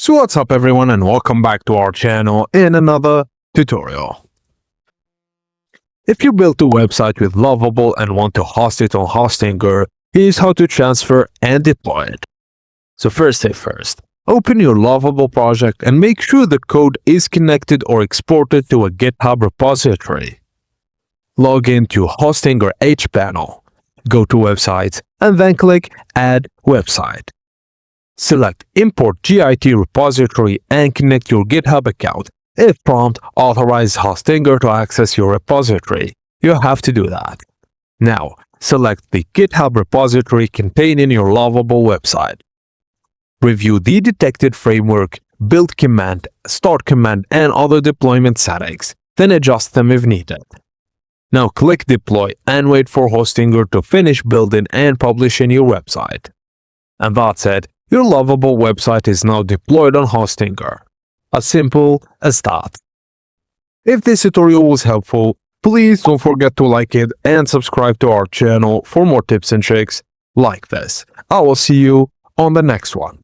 So what's up everyone and welcome back to our channel in another tutorial. If you built a website with Lovable and want to host it on Hostinger, here's how to transfer and deploy it. So first thing first, open your Lovable project and make sure the code is connected or exported to a GitHub repository. Log into Hostinger panel, go to Websites and then click Add Website. Select Import Git repository and connect your GitHub account. If prompt, authorize Hostinger to access your repository. You have to do that. Now, select the GitHub repository contained in your Lovable website. Review the detected framework, build command, start command, and other deployment settings. Then adjust them if needed. Now click Deploy and wait for Hostinger to finish building and publishing your website. And that's it. Your Lovable website is now deployed on Hostinger. As simple as that. If this tutorial was helpful, please don't forget to like it and subscribe to our channel for more tips and tricks like this. I will see you on the next one.